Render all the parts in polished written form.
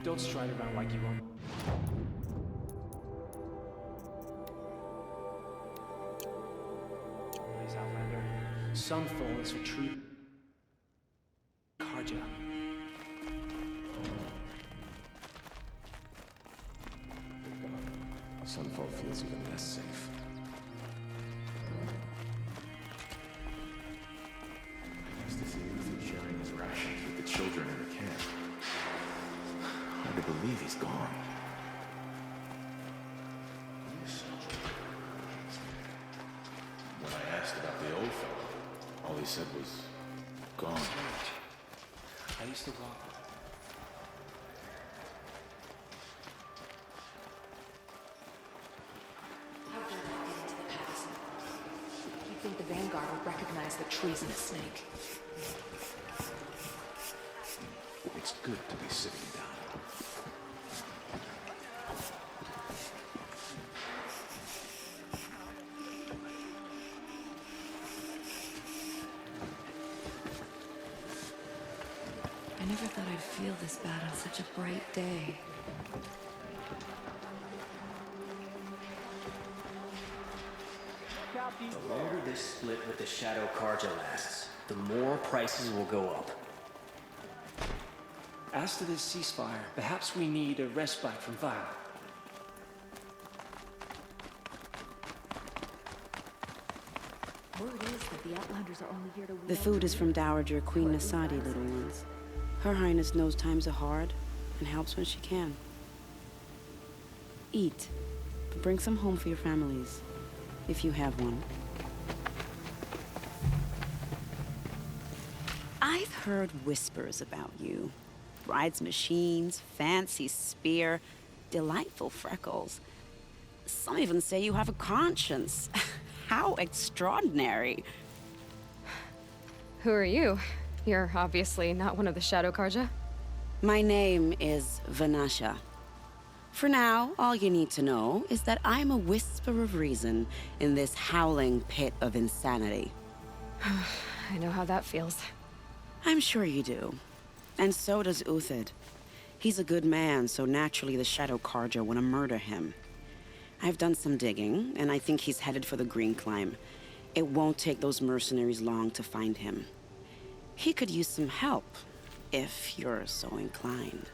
Don't stride around like you own. Please, Outlander. Sunfall is for Traitor. Carja. Sunfall feels even less safe. I used to see Ethan sharing his rations with the children in the camp. Hard to believe he's gone. When I asked about the old fellow, all he said was, gone. I used to walk. I think the Vanguard would recognize the treasonous snake. It's good to be sitting down. I never thought I'd feel this bad on such a bright day. The longer this split with the Shadow Carja lasts, the more prices will go up. As to this ceasefire, perhaps we need a respite from violence. Word is that the Outlanders are only here to... The food is from Dowager Queen Nasadi, little ones. Her Highness knows times are hard and helps when she can. Eat, but bring some home for your families, if you have one. I've heard whispers about you. Bride's machines, fancy spear, delightful freckles. Some even say you have a conscience. How extraordinary. Who are you? You're obviously not one of the Shadow Carja. My name is Vanasha. For now, all you need to know is that I'm a whisper of reason in this howling pit of insanity. I know how that feels. I'm sure you do. And so does Uthid. He's a good man, so naturally the Shadow Carja want to murder him. I've done some digging, and I think he's headed for the Green Climb. It won't take those mercenaries long to find him. He could use some help, if you're so inclined.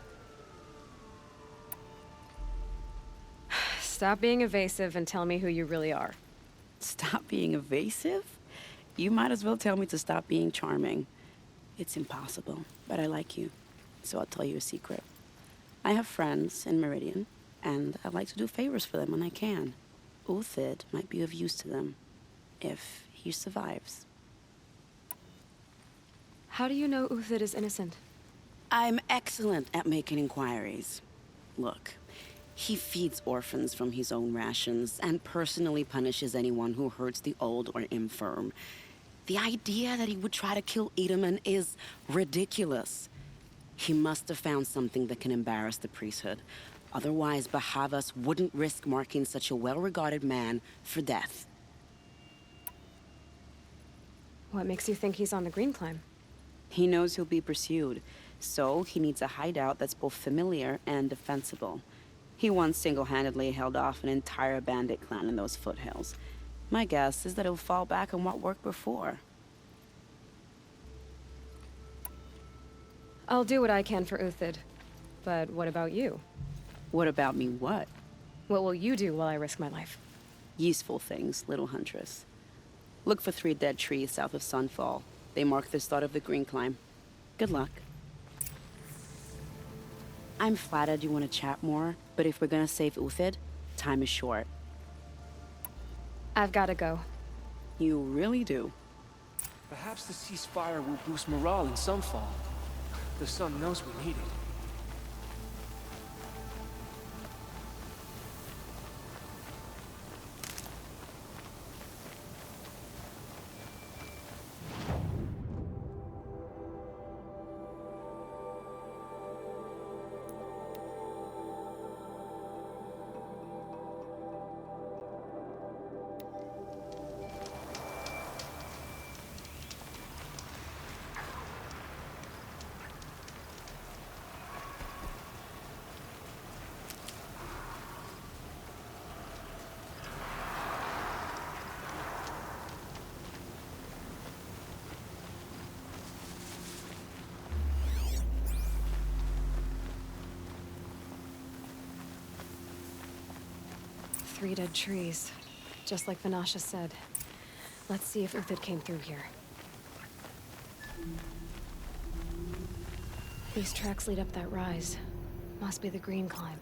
Stop being evasive and tell me who you really are. Stop being evasive? You might as well tell me to stop being charming. It's impossible, but I like you, so I'll tell you a secret. I have friends in Meridian, and I like to do favors for them when I can. Uthid might be of use to them, if he survives. How do you know Uthid is innocent? I'm excellent at making inquiries. Look, he feeds orphans from his own rations and personally punishes anyone who hurts the old or infirm. The idea that he would try to kill Edelman is ridiculous. He must have found something that can embarrass the priesthood. Otherwise, Bahavas wouldn't risk marking such a well-regarded man for death. What makes you think he's on the Green Climb? He knows he'll be pursued, so he needs a hideout that's both familiar and defensible. He once single-handedly held off an entire bandit clan in those foothills. My guess is that he'll fall back on what worked before. I'll do what I can for Uthid. But what about you? What about me what? What will you do while I risk my life? Useful things, little huntress. Look for 3 dead trees south of Sunfall. They mark the start of the Green Climb. Good luck. I'm flattered you want to chat more, but if we're gonna save Uthid, time is short. I've gotta go. You really do. Perhaps the ceasefire will boost morale in Sunfall. The sun knows we need it. 3 dead trees. Just like Vanasha said. Let's see if Uthid came through here. These tracks lead up that rise. Must be the green climb.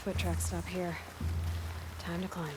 Foot tracks stop here. Time to climb.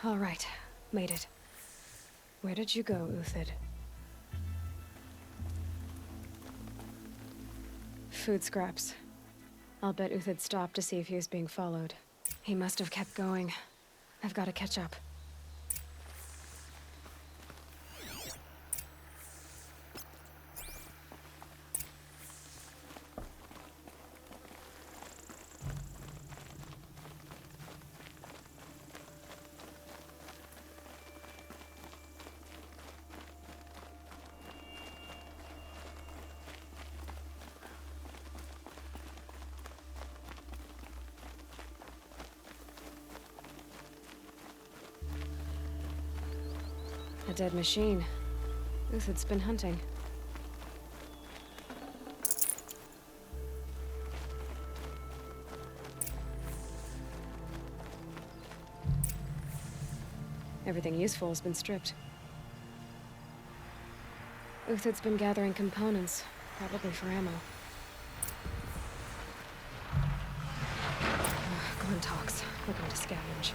All right, made it. Where did you go, Uthid? Food scraps. I'll bet Uthid stopped to see if he was being followed. He must have kept going. I've got to catch up. A dead machine. Uthid's been hunting. Everything useful has been stripped. Uthid's been gathering components, probably for ammo. Glintox, looking to scavenge.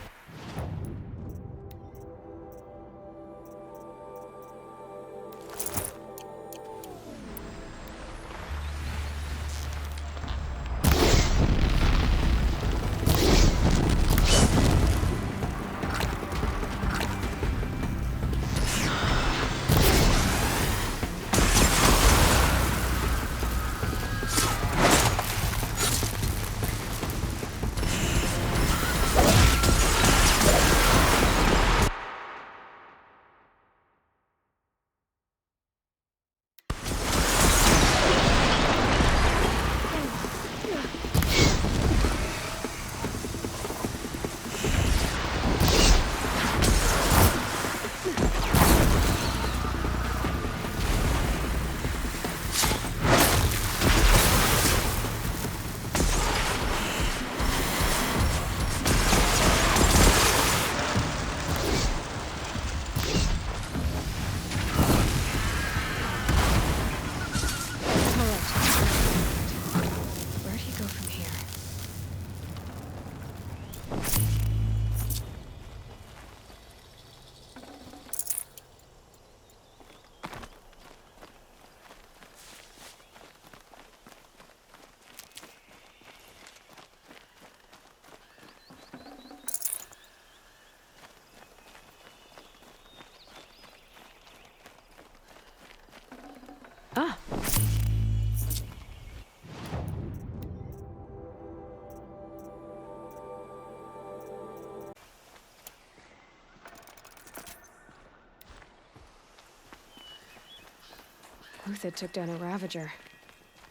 Uthid took down a Ravager.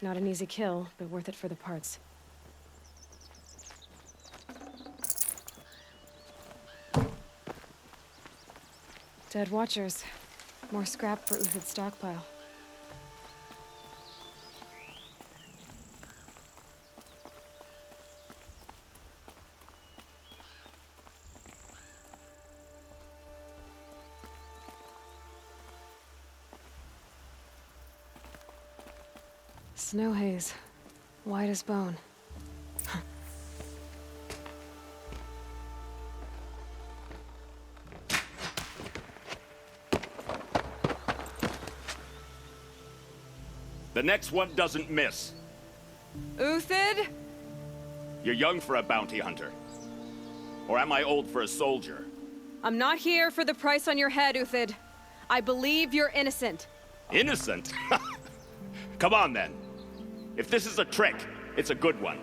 Not an easy kill, but worth it for the parts. Dead Watchers. More scrap for Uthid's stockpile. Snow haze. White as bone. The next one doesn't miss. Uthid? You're young for a bounty hunter. Or am I old for a soldier? I'm not here for the price on your head, Uthid. I believe you're innocent. Innocent? Come on, then. If this is a trick, it's a good one.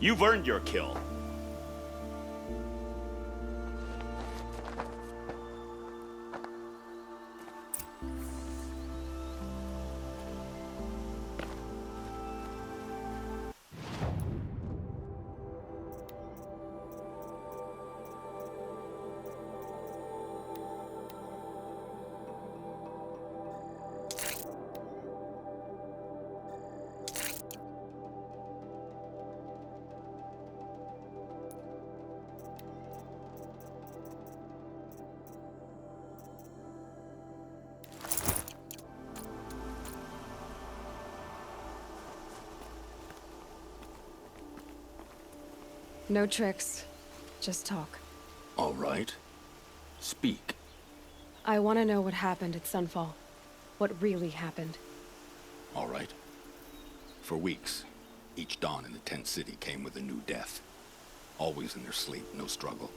You've earned your kill. No tricks. Just talk. All right. Speak. I want to know what happened at Sunfall. What really happened. All right. For weeks, each dawn in the tent city came with a new death. Always in their sleep, no struggle.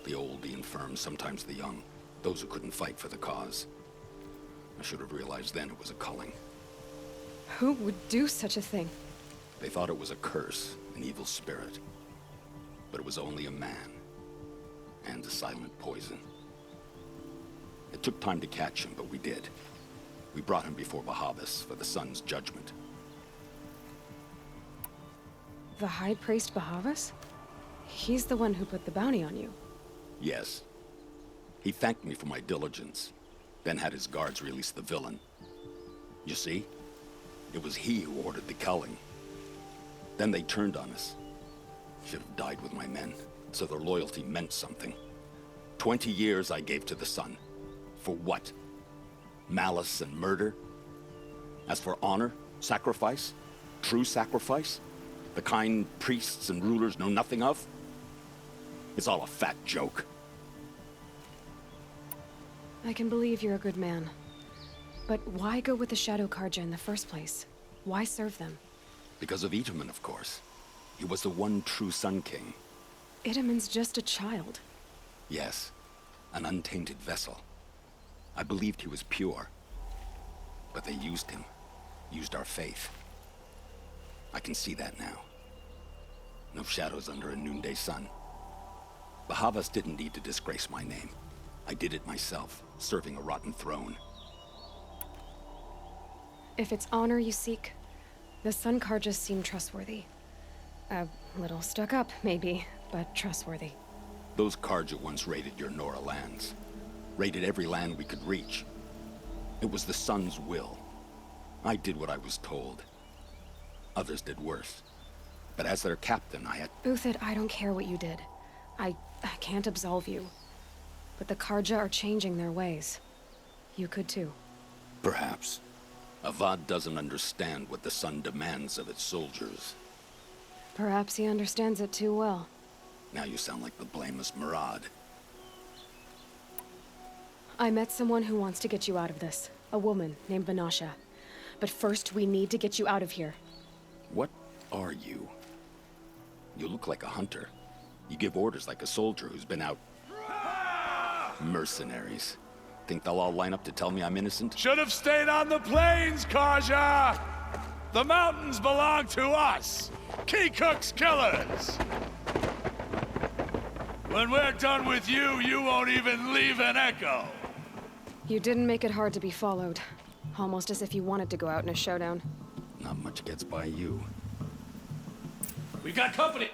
The old, the infirm, sometimes the young. Those who couldn't fight for the cause. I should have realized then it was a culling. Who would do such a thing? They thought it was a curse, an evil spirit. But it was only a man. And a silent poison. It took time to catch him, but we did. We brought him before Bahavas for the sun's judgment. The High Priest Bahavas? He's the one who put the bounty on you. Yes. He thanked me for my diligence, then had his guards release the villain. You see? It was he who ordered the culling. Then they turned on us. Should have died with my men, so their loyalty meant something. 20 years I gave to the sun. For what? Malice and murder? As for honor, sacrifice, true sacrifice, the kind priests and rulers know nothing of? It's all a fat joke. I can believe you're a good man. But why go with the Shadow Carja in the first place? Why serve them? Because of Itaman, of course. He was the one true Sun King. Itaman's just a child. Yes, an untainted vessel. I believed he was pure. But they used him. Used our faith. I can see that now. No shadows under a noonday sun. Bahavas didn't need to disgrace my name. I did it myself, serving a rotten throne. If it's honor you seek, the Sun Carjas seem trustworthy. A little stuck up, maybe, but trustworthy. Those Carja once raided your Nora lands. Raided every land we could reach. It was the Sun's will. I did what I was told. Others did worse. But as their captain, I had... Uthid, I don't care what you did. I can't absolve you. But the Carja are changing their ways. You could too. Perhaps. Avad doesn't understand what the Sun demands of its soldiers. Perhaps he understands it too well. Now you sound like the blameless Murad. I met someone who wants to get you out of this. A woman named Banasha. But first, we need to get you out of here. What are you? You look like a hunter. You give orders like a soldier who's been out... Mercenaries. Think they'll all line up to tell me I'm innocent? Should have stayed on the plains, Carja! The mountains belong to us! Keycook's killers! When we're done with you, you won't even leave an echo! You didn't make it hard to be followed. Almost as if you wanted to go out in a showdown. Not much gets by you. We got company!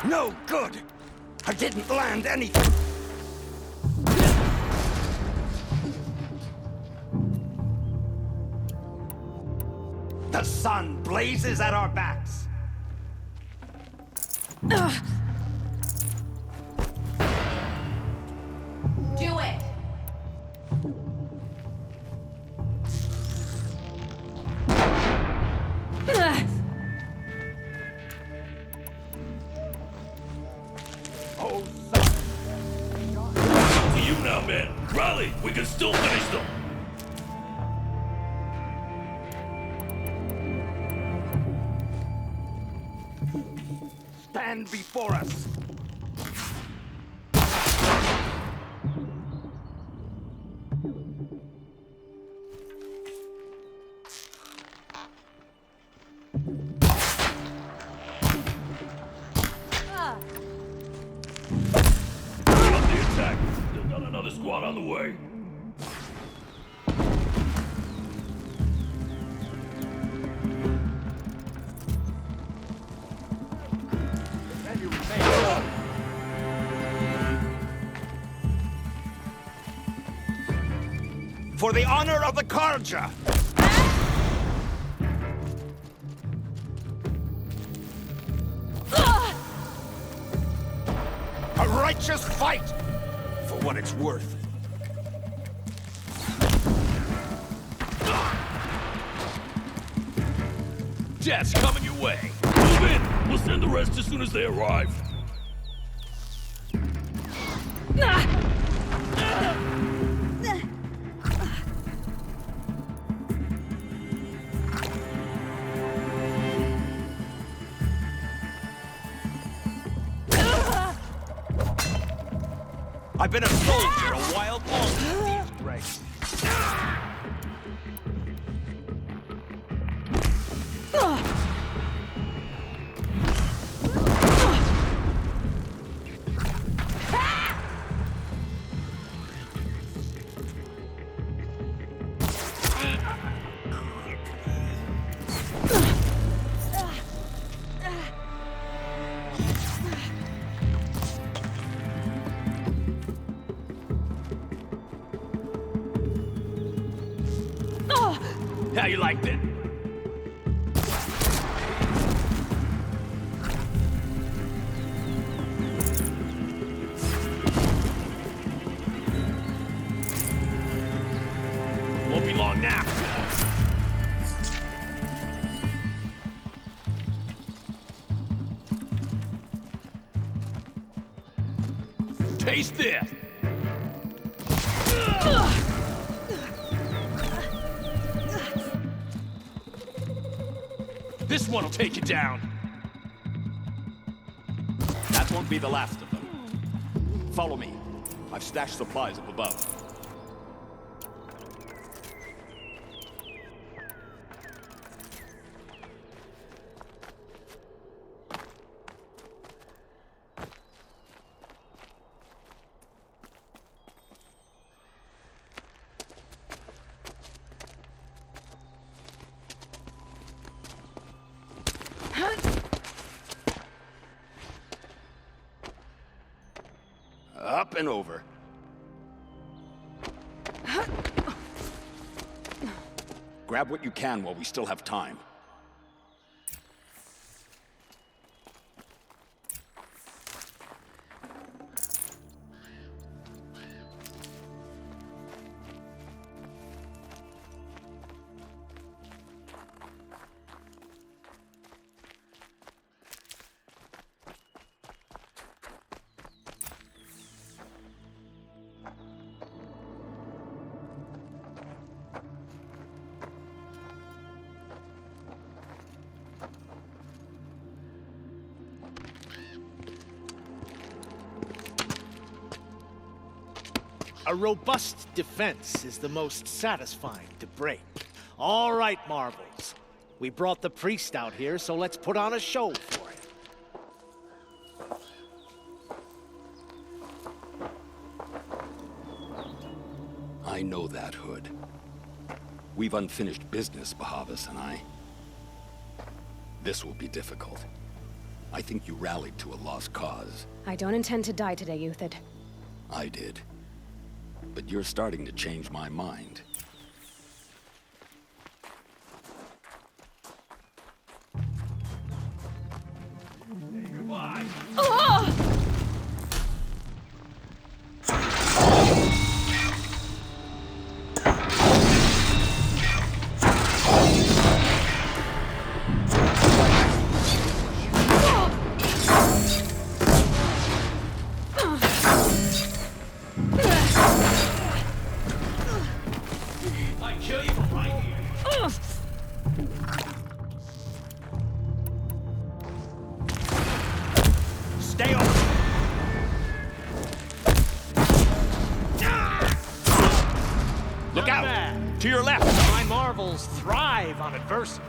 No good! I didn't land anything! The sun blazes at our backs! Do it! Oh, To you now, man. Rally! We can still finish them! stand before us! Another squad on the way. For the honor of the Carja! A righteous fight! For what it's worth. Death's coming your way. Move in! We'll send the rest as soon as they arrive. I've been a soldier a while longer than these dregs. How you liked it? Won't be long now. Taste this! This one'll take you down. That won't be the last of them. Follow me. I've stashed supplies up above. Up and over. Grab what you can while we still have time. A robust defense is the most satisfying to break. All right, Marvels. We brought the priest out here, so let's put on a show for him. I know that, Hood. We've unfinished business, Bahavas and I. This will be difficult. I think you rallied to a lost cause. I don't intend to die today, Euthyd. I did. But you're starting to change my mind. To your left! My Marvels thrive on adversity.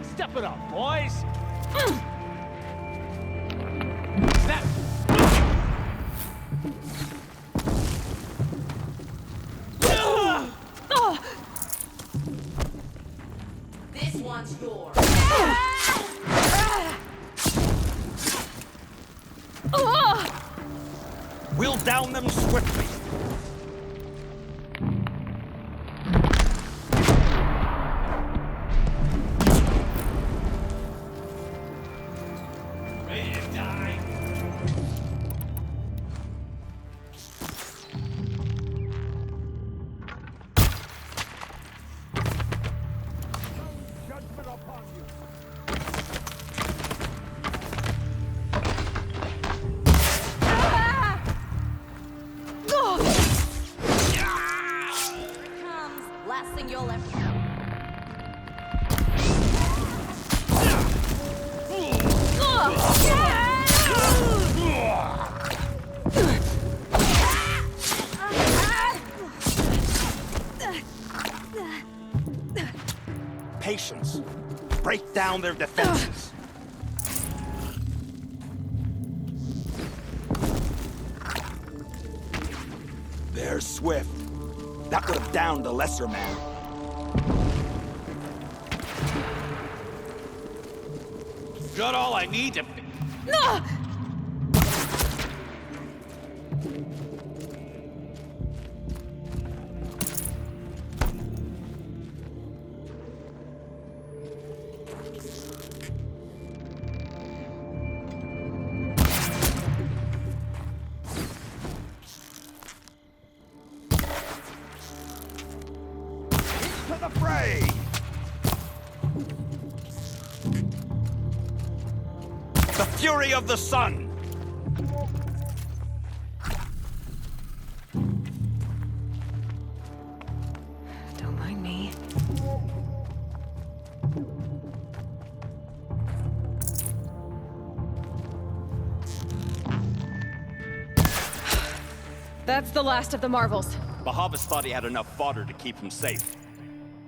Step it up, boys! That... This one's yours. We'll down them swiftly. Ready to die? Judgment upon you. Comes. Last thing you'll ever know. Patience. Break down their defenses. They're swift. That would have downed the lesser man. Got all I need to... To the fray! The fury of the sun! Don't mind me. That's the last of the Marvels. Bahavas thought he had enough fodder to keep him safe.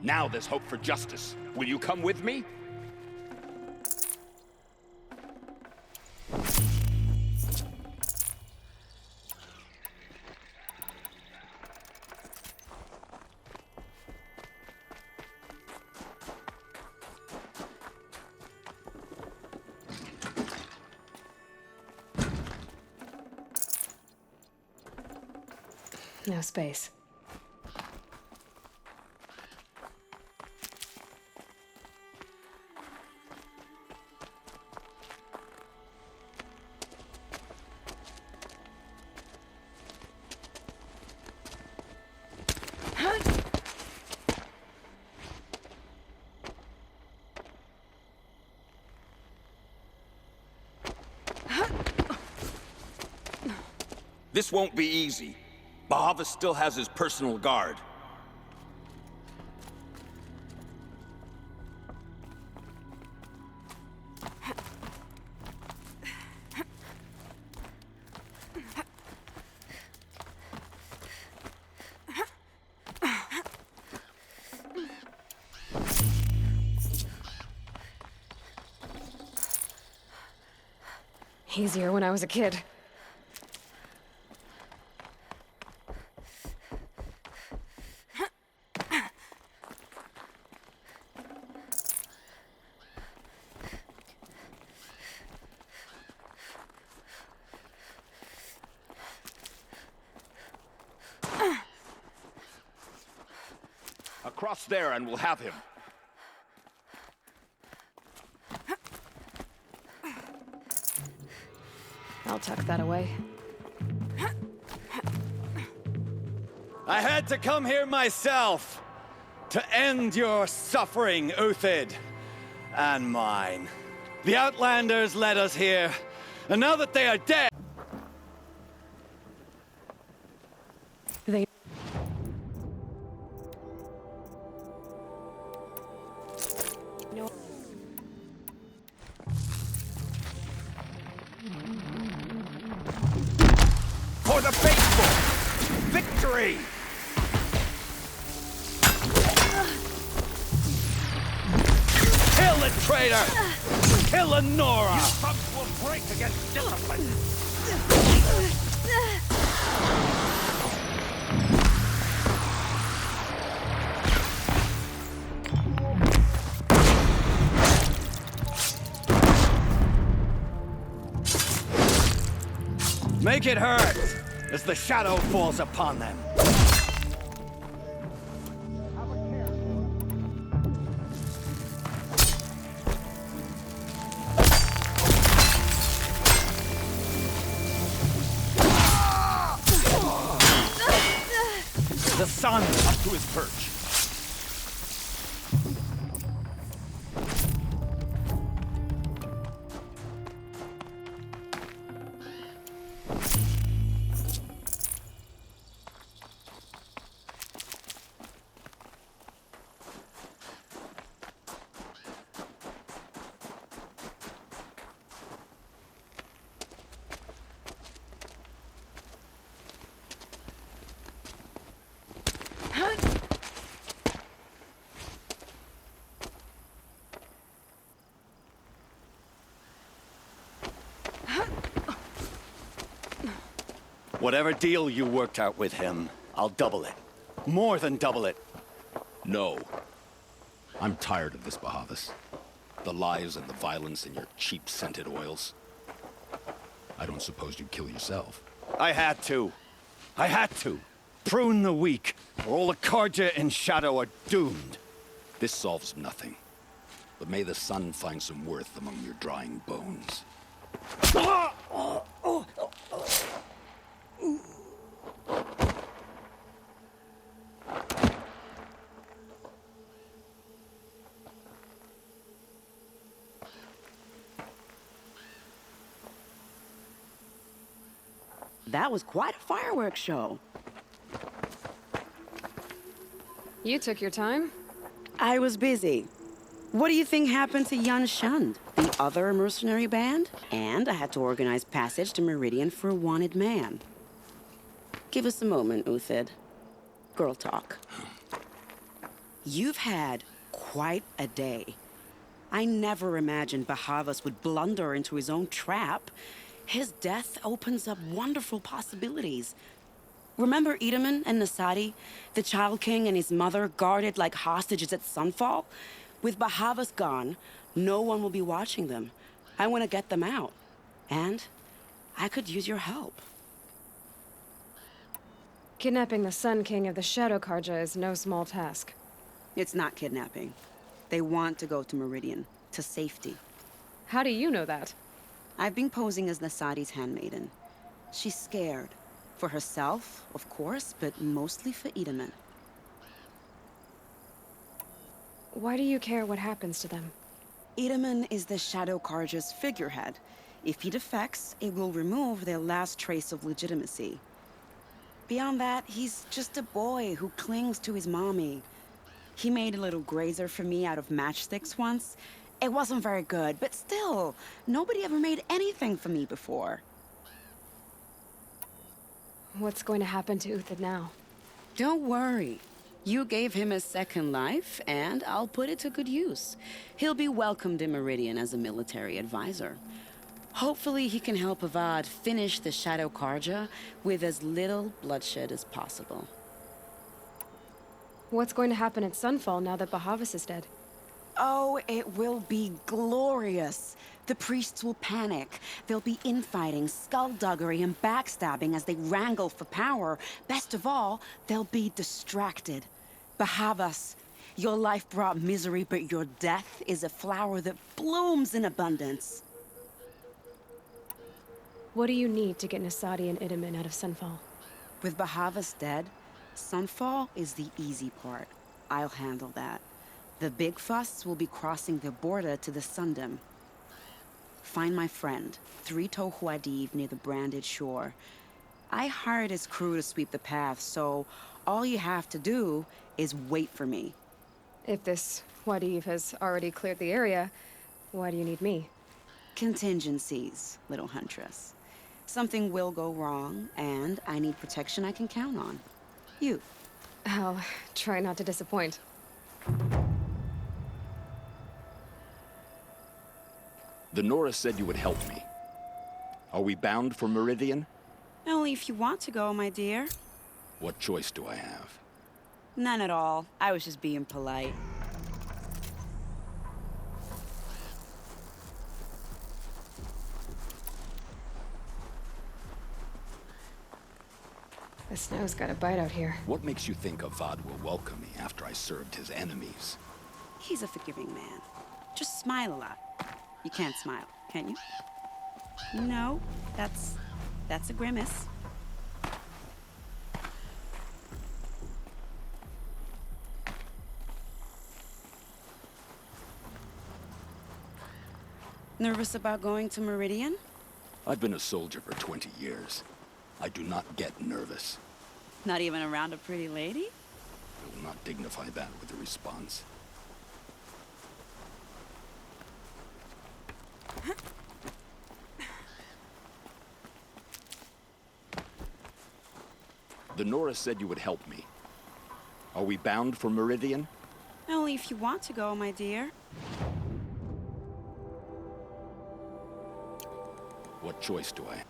Now there's hope for justice. Will you come with me? No space. This won't be easy. Bahavas still has his personal guard. Easier when I was a kid. Across there and we'll have him. I'll tuck that away. I had to come here myself to end your suffering, Uthid, and mine. The Outlanders led us here, and now that they are dead... They... No. For the faithful! Victory! Kill the traitor! Kill Lenora! You thugs will break against discipline! Make it hurt as the shadow falls upon them. The sun Up to his perch. Whatever deal you worked out with him, I'll double it. More than double it. No. I'm tired of this, Bahavas. The lies and the violence and your cheap scented oils. I don't suppose you'd kill yourself. I had to. I had to. Prune the weak, or all the Carja in Shadow are doomed. This solves nothing. But may the sun find some worth among your drying bones. That was quite a fireworks show. You took your time? I was busy. What do you think happened to Yan Shund, the other mercenary band? And I had to organize passage to Meridian for a wanted man. Give us a moment, Uthid. Girl talk. You've had quite a day. I never imagined Bahavas would blunder into his own trap. His death opens up wonderful possibilities. Remember Edaman and Nasadi, the Child King and his mother guarded like hostages at Sunfall? With Bahavas gone, no one will be watching them. I want to get them out. And I could use your help. Kidnapping the Sun King of the Shadow Carja is no small task. It's not kidnapping. They want to go to Meridian, to safety. How do you know that? I've been posing as Nasadi's handmaiden. She's scared. For herself, of course, but mostly for Edaman. Why do you care what happens to them? Edaman is the Shadow Carja's figurehead. If he defects, it will remove their last trace of legitimacy. Beyond that, he's just a boy who clings to his mommy. He made a little grazer for me out of matchsticks once. It wasn't very good, but still, nobody ever made anything for me before. What's going to happen to Uthid now? Don't worry. You gave him a second life, and I'll put it to good use. He'll be welcomed in Meridian as a military advisor. Hopefully he can help Avad finish the Shadow Carja with as little bloodshed as possible. What's going to happen at Sunfall now that Bahavas is dead? Oh, it will be glorious. The priests will panic. There'll be infighting, skullduggery, and backstabbing as they wrangle for power. Best of all, they'll be distracted. Bahavas, your life brought misery, but your death is a flower that blooms in abundance. What do you need to get Nasadi and Idaman out of Sunfall? With Bahavas dead, Sunfall is the easy part. I'll handle that. The big fuss will be crossing the border to the Sundom. Find my friend, 3-Toe Huadiv, near the branded shore. I hired his crew to sweep the path, so all you have to do is wait for me. If this Huadiv has already cleared the area, why do you need me? Contingencies, little huntress. Something will go wrong, and I need protection I can count on. You. I'll try not to disappoint. The Nora said you would help me. Are we bound for Meridian? Only if you want to go, my dear. What choice do I have? None at all. I was just being polite. The snow's got a bite out here. What makes you think Avad will welcome me after I served his enemies? He's a forgiving man. Just smile a lot. You can't smile, can you? No, that's a grimace. Nervous about going to Meridian? I've been a soldier for 20 years. I do not get nervous. Not even around a pretty lady? I will not dignify that with a response. The Nora said you would help me. Are we bound for Meridian? Only if you want to go, my dear. What choice do I have?